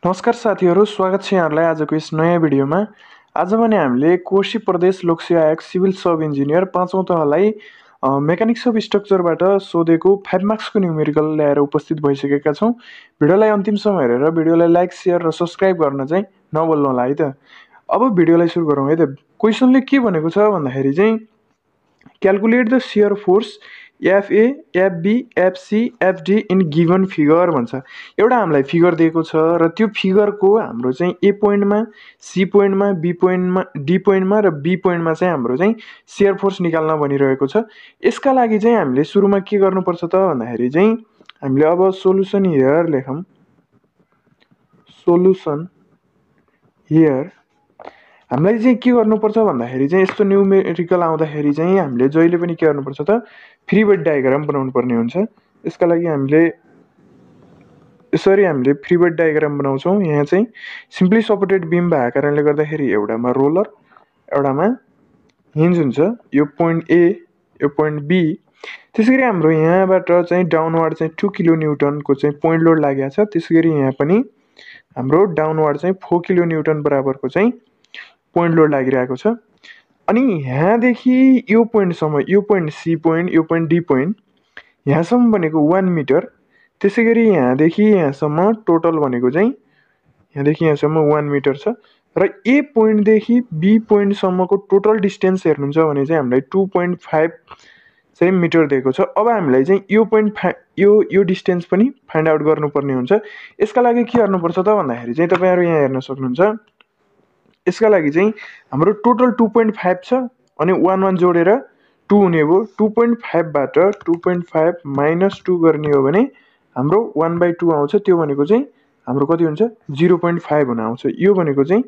नमस्कार साथीहरू, स्वागत छ यहाँहरूलाई आजको यस नयाँ भिडियोमा। आज भने हामीले कोशी प्रदेश लोकसेवा आयोग सिभिल सब इन्जिनियर 5औं तहलाई मेकानिक्स अफ स्ट्रक्चरबाट सोधेको 5 मार्क्सको न्युमेरिकल ल्याएर उपस्थित भइसकेका छौँ। भिडियोलाई अन्तिमसम्म हेरेर भिडियोलाई लाइक, सेयर र सब्स्क्राइब गर्न चाहिँ नभुल्नु होला है त। अब भिडियोलाई सुरु गरौँ है त। क्वेसनले के भनेको छ भन्दाखेरि चाहिँ calculate the shear force FA, FB, FC, FD in given figure भन्छ। एउटा हामीलाई फिगर दिएको छ र त्यो फिगरको हाम्रो चाहिँ ए पोइन्टमा, सी पोइन्टमा, बी पोइन्टमा, डी पोइन्टमा र बी पोइन्टमा चाहिँ हाम्रो चाहिँ शियर फोर्स निकाल्न भनिरहेको छ। यसका लागि चाहिँ हामीले सुरुमा के गर्नुपर्छ त भन्दाखेरि चाहिँ हामीले अब सोलुसन हियर लेखौँ। सोलुसन हियर हामीलाई चाहिँ के गर्नुपर्छ भन्दाखेरि चाहिँ यस्तो न्युमेरिकल आउँदाखेरि चाहिँ हामीले जहिले पनि के गर्नुपर्छ त फ्री बेड डायग्राम बनाउनु पर्ने हुन्छ। यसका लागि हामीले यसरी हामीले फ्री बेड डायग्राम बनाउँछौँ। यहाँ चाहिँ सिम्पली सपोर्टेड बिम भएको कारणले गर्दाखेरि एउटामा रोलर, एउटामा हिन्ज हुन्छ। यो पोइन्ट ए, यो पोइन्ट बी। त्यसैगरी हाम्रो यहाँबाट चाहिँ डाउनवार्ड चाहिँ 2 किलो न्युटनको चाहिँ पोइन्ट लोड लागेको छ। त्यसैगरी यहाँ पनि हाम्रो डाउनवार्ड चाहिँ 4 किलो न्युटन बराबरको चाहिँ पोइन्ट लोड लागिरहेको छ। अनि यहाँदेखि यो पोइन्टसम्म, यो पोइन्ट सी पोइन्ट, यो पोइन्ट डी पोइन्ट, यहाँसम्म भनेको 1 मिटर। त्यसैगरी यहाँदेखि यहाँसम्म टोटल भनेको चाहिँ यहाँदेखि यहाँसम्म 1 मिटर छ। र ए पोइन्टदेखि बी पोइन्टसम्मको टोटल डिस्टेन्स हेर्नुहुन्छ भने चाहिँ हामीलाई 2.5 चाहिँ मिटर दिएको छ। अब हामीलाई चाहिँ यो डिस्टेन्स पनि फाइन्ड आउट गर्नुपर्ने हुन्छ। यसका लागि के गर्नुपर्छ त भन्दाखेरि चाहिँ तपाईँहरू यहाँ हेर्न सक्नुहुन्छ। यसका लागि चाहिँ हाम्रो टोटल 2.5 छ अनि 1 जोडेर 2 हुने भयो। 2.5 बाट 2.5 माइनस 2 गर्ने हो भने हाम्रो 1/2 आउँछ। त्यो भनेको चाहिँ हाम्रो कति हुन्छ 0.5 हुन आउँछ। यो भनेको चाहिँ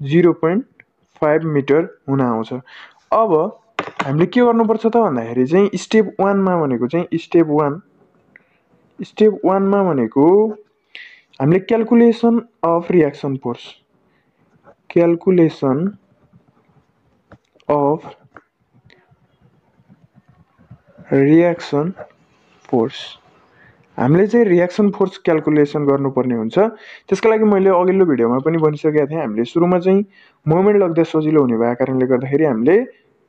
0.5 मिटर हुन आउँछ। अब हामीले के गर्नुपर्छ त भन्दाखेरि चाहिँ स्टेप 1 मा भनेको चाहिँ स्टेप 1 मा भनेको हामीले calculation of reaction force, calculation of reaction force, हामीले चाहिँ रिएक्सन फोर्स क्याल्कुलेसन गर्नुपर्ने हुन्छ। त्यसका लागि मैले अघिल्लो भिडियोमा पनि भनिसकेको थिएँ। हामीले सुरुमा चाहिँ मोमेन्ट लग्दा सजिलो हुने भएको कारणले गर्दाखेरि हामीले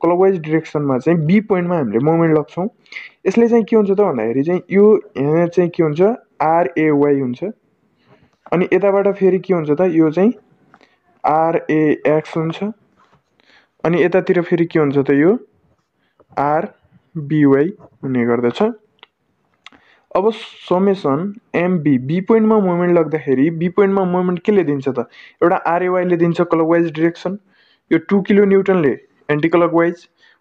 क्लकवाइज डिरेक्सनमा चाहिँ बी पोइन्टमा हामीले मोमेन्ट लग्छौँ। यसले चाहिँ के हुन्छ त भन्दाखेरि चाहिँ यो यहाँ चाहिँ के हुन्छ आरएवाई हुन्छ। अनि यताबाट फेरि के हुन्छ त यो चाहिँ आरएएक्स हुन्छ। अनि यतातिर फेरि के हुन्छ त यो आरबिवाई हुने गर्दछ। अब समेसन एमबी, बी पोइन्टमा मोमेन्ट लग्दाखेरि बी पोइन्टमा मोमेन्ट केले दिन्छ त एउटा आरएवाईले दिन्छ क्लकवाइज डिरेक्सन। यो 2 किलो न्युटनले एन्टी क्लकवाइज,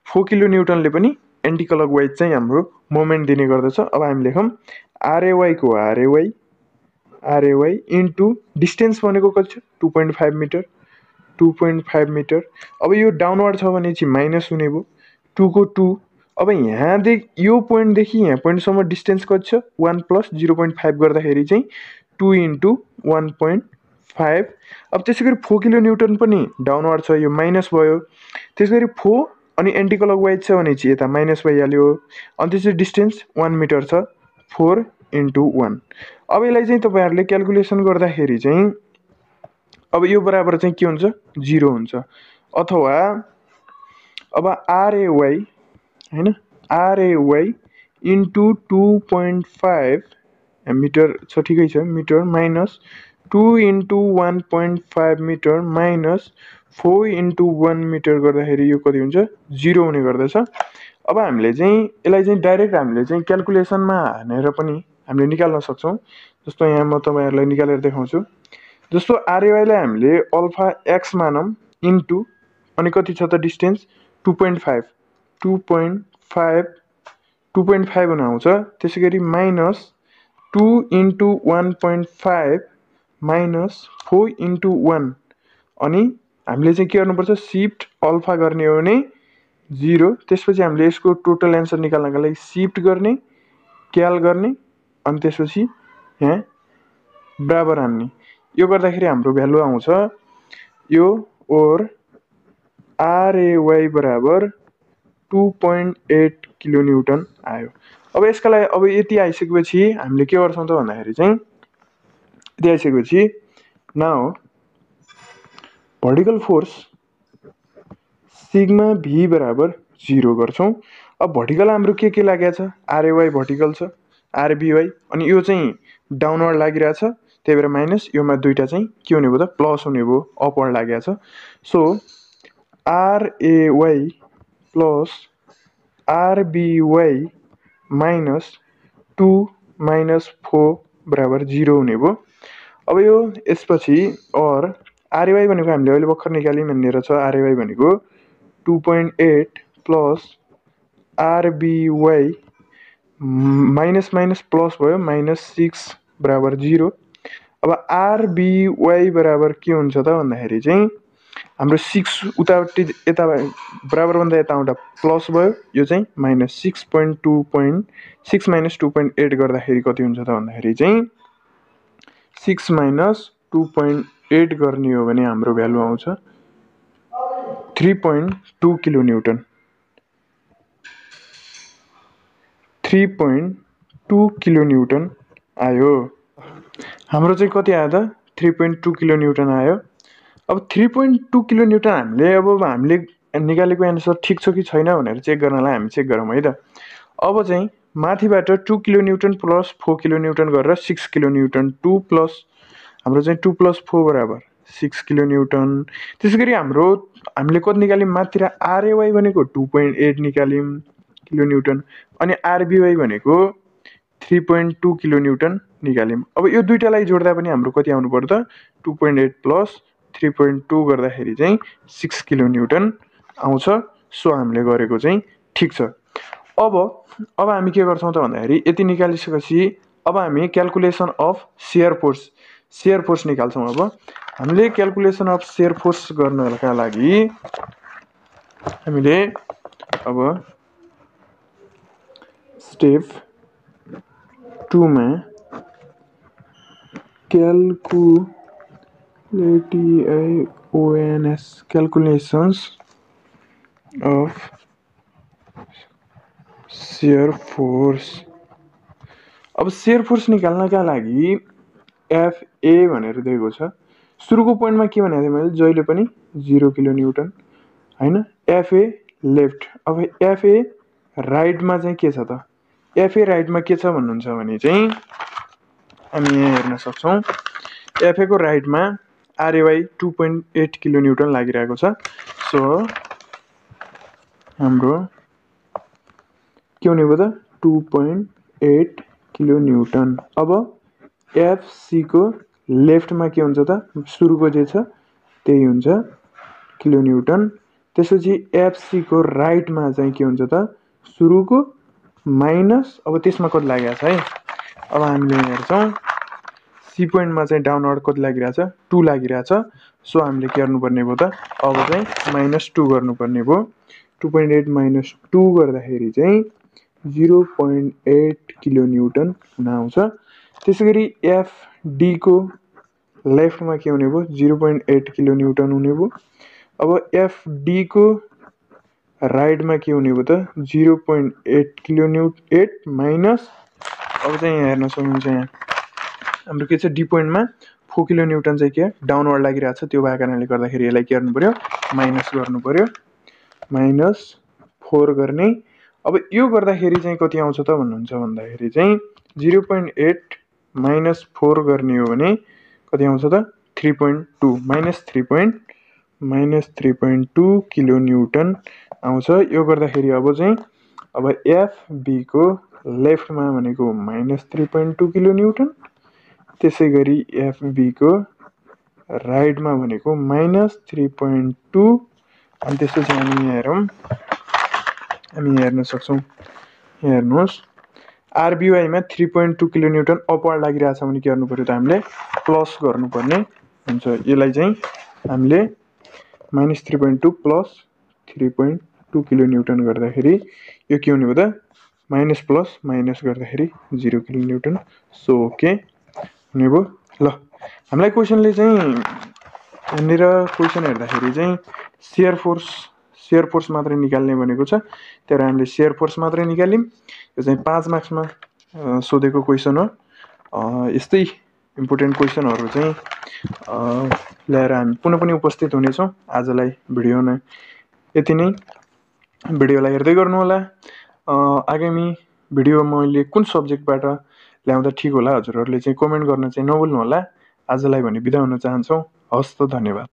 4 किलो न्युटनले पनि एन्टी क्लकवाइज चाहिँ हाम्रो मोमेन्ट दिने गर्दछ। अब हामी लेखौँ आरएवाई को आरएवाई इन्टु डिस्टेन्स भनेको कति छ 2.5 मिटर, 2.5 मिटर। अब यो डाउनवार्ड छ भने चाहिँ माइनस हुने भयो 2 को 2। अब यहाँदेखि यो पोइन्टदेखि यहाँ पोइन्टसम्म डिस्टेन्स कति छ 1 प्लस 0.5 गर्दाखेरि चाहिँ 2 इन्टु 1.5। अब त्यसै गरी 4 किलो न्युटन पनि डाउनवार्ड छ, यो माइनस भयो। त्यसै गरी 4 अनि एन्टी क्लकवाइज छ भने चाहिँ यता माइनस भइहाल्यो। अनि त्यसरी डिस्टेन्स 1 मिटर छ, 4 इन्टु 1। अब यसलाई चाहिँ तपाईँहरूले क्याल्कुलेसन गर्दाखेरि चाहिँ अब यो बराबर चाहिँ के हुन्छ 0 हुन्छ। अथवा अब आरएवाई हैन, आरएवाई इन्टु 2.5 मिटर छ, ठिकै छ, meter minus 2 into 1.5 meter minus 4 into 1 meter गर्दाखेरि यो कति हुन्छ 0 हुने गर्दछ। अब हामीले चाहिँ यसलाई चाहिँ डाइरेक्ट हामीले चाहिँ क्याल्कुलेसनमा हानेर पनि हामीले निकाल्न सक्छौँ। जस्तो यहाँ म तपाईँहरूलाई निकालेर देखाउँछु। जस्तो आरएवाईलाई हामीले अल्फा एक्स मानौँ इन्टु अनि कति छ त डिस्टेन्स 2.5 हुन आउँछ। त्यसै गरी माइनस 2 इन्टु 1.5 माइनस 4 इन्टु 1। अनि हामीले चाहिँ के गर्नुपर्छ सिफ्ट अल्फा गर्ने हो भने 0। त्यसपछि हामीले यसको टोटल एन्सर निकाल्नका लागि सिफ्ट गर्ने, क्याल गर्ने, अनि त्यसपछि यहाँ बराबर हान्ने। यो गर्दाखेरि हाम्रो भ्यालु आउँछ यो ओर आरएवाई बराबर 2.8 किलो न्युटन आयो। अब यसका लागि अब यति आइसकेपछि हामीले के गर्छौँ त भन्दाखेरि चाहिँ यति आइसकेपछि नाउ भर्टिकल फोर्स सिग्मा भी बराबर 0 गर्छौं। अब भर्टिकल हाम्रो के लागेको छ, आरएवाई भर्टिकल छ, आरबिवाई, अनि यो चाहिँ डाउनवर्ड लागिरहेछ, त्यही भएर माइनस, योमा दुईटा चाहिँ के हुने भयो त, प्लस हुने भयो, अपवर्ड लागेको छ। सो आरएवाई प्लस आरबिवाई माइनस 2 माइनस 4 बराबर 0 हुने भयो। अब यो यसपछि और आरएवाई भनेको हामीले अहिले भर्खर निकाल्यौँ भनेर छ, आरएवाई भनेको 2.8 प्लस आरबिवाई माइनस माइनस प्लस भयो, -6 बराबर 0। अब आरबिवाई बराबर के हुन्छ त भन्दाखेरि चाहिँ हाम्रो 6 उतापट्टि यता बराबर भन्दा यता आउँदा प्लस भयो, यो चाहिँ -6.2.6 माइनस 2.8 गर्दाखेरि कति हुन्छ त भन्दाखेरि चाहिँ 6 माइनस 2.8 गर्ने हो भने हाम्रो भ्यालु आउँछ 3.2 किलो न्युटन। 3.2 किलो न्युटन आयो। हाम्रो चाहिँ कति आयो त, 3.2 किलो न्युटन आयो। अब 3.2 किलो न्युटन हामीले निकालेको एन्सर ठिक छ कि छैन भनेर चेक गर्नलाई हामी चेक गरौँ है त। अब चाहिँ माथिबाट 2 kilo newton plus 4 kilo newton गरेर 6 किलो न्युटन, 2 प्लस हाम्रो चाहिँ 2 प्लस 4 बराबर 6 किलो न्युटन। त्यसै गरी हामीले कति निकाल्यौँ, माथितिर आरएवाई भनेको 2.8 निकाल्यौँ किलो न्युटन, अनि आरबिवाई भनेको 3.2 किलो न्युटन निकाल्यौँ। अब यो दुईटालाई जोड्दा पनि हाम्रो कति आउनु पर्यो त, 2.8 प्लस 3.2 गर्दाखेरि चाहिँ 6 किलो न्युटन आउँछ। सो हामीले गरेको चाहिँ ठिक छ। अब हामी के गर्छौँ त भन्दाखेरि यति निकालिसकेपछि अब हामी क्याल्कुलेसन अफ शियर फोर्स निकाल्छौँ। अब हामीले क्याल्कुलेसन अफ शियर फोर्स गर्नका लागि हामीले अब स्टेप 2 मा क्याल्कुलेशंस अफ शियर फोर्स। अब शियर फोर्स निकाल्नका लागि एफए भनेर दिएको छ। सुरुको पोइन्टमा के भनेको थिएँ मैले, जहिले पनि 0 किलो न्युटन हैन। एफए लेफ्ट, अब एफए राइटमा चाहिँ के छ त, एफए राइटमा के छ भन्नुहुन्छ भने चाहिँ हामी यहाँ हेर्न सक्छौँ, एफए को राइटमा आरएवाई 2.8 किलो न्युटन लागिरहेको छ। सो हाम्रो के हुने भयो त, 2.8 किलो न्युटन। अब एफसी को लेफ्टमा के हुन्छ त, सुरुको जे छ त्यही हुन्छ किलो न्युटन। त्यसपछि एफसी को राइटमा चाहिँ के हुन्छ त, सुरुको माइनस, अब त्यसमा कति लागेको छ है। अब हामीले हेर्छौँ सी पोइन्टमा चाहिँ डाउनवर्ड कति लागिरहेछ, 2 लागिरहेछ। सो हामीले के गर्नुपर्ने भयो त, अब चाहिँ -2 गर्नुपर्ने भयो। 2.8 माइनस 2 गर्दाखेरि चाहिँ 0.8 किलो न्युटन हुन आउँछ। त्यसै गरी एफडी को लेफ्टमा के हुने भयो, 0.8 किलो न्युटन हुने भयो। अब एफडी को राइटमा के हुने भयो त, 0.8 किलो न्युटन 8 माइनस, अब चाहिँ यहाँ हेर्न सक्नुहुन्छ, यहाँ हाम्रो के छ, डी पोइन्टमा 4 किलो न्युटन चाहिँ के डाउनवर्ड लागिरहेको छ, त्यो भएको कारणले गर्दाखेरि यसलाई के गर्नु पर्यो, माइनस गर्नु पर्यो, -4 गर्ने। अब यो गर्दाखेरि चाहिँ कति आउँछ त भन्नुहुन्छ भन्दाखेरि चाहिँ 0.8 माइनस 4 गर्ने हो भने कति आउँछ त, 3.2 -3.2 किलो न्युटन आउँछ। यो गर्दाखेरि अब चाहिँ अब एफबी को लेफ्टमा भनेको -3.2 किलो न्युटन, त्यसै गरी एफबी को राइटमा भनेको -3.2। अनि त्यसपछि हामी यहाँ हेरौँ, हामी यहाँ हेर्न सक्छौँ, यहाँ हेर्नुहोस् आरबिवाईमा 3.2 किलो न्युटन अपवर्ड लागिरहेछ भने के गर्नु पर्यो त, हामीले प्लस गर्नुपर्ने हुन्छ। यसलाई चाहिँ हामीले -3.2 प्लस 3.2 किलो न्युटन गर्दाखेरि यो के हुने भयो त, माइनस प्लस माइनस गर्दाखेरि 0 किलो न्युटन। सो ओके हुने भयो। ल हामीलाई क्वेसनले चाहिँ यहाँनिर क्वेसन हेर्दाखेरि चाहिँ शियर फोर्स मात्रै निकाल्ने भनेको छ, तर हामीले शियर फोर्स मात्रै निकाल्यौँ। यो चाहिँ 5 मार्क्समा सोधेको क्वेसन हो। यस्तै इम्पोर्टेन्ट क्वेसनहरू चाहिँ ल्याएर हामी पुनः पनि उपस्थित हुनेछौँ। आजलाई भिडियो नै यति नै। भिडियोलाई हेर्दै गर्नुहोला। आगामी भिडियो मैले कुन सब्जेक्टबाट ल्याउँदा ठिक होला हजुरहरूले चाहिँ कमेन्ट गर्न चाहिँ नभुल्नुहोला। आजलाई भने बिदा हुन चाहन्छौँ। हवस् त, धन्यवाद।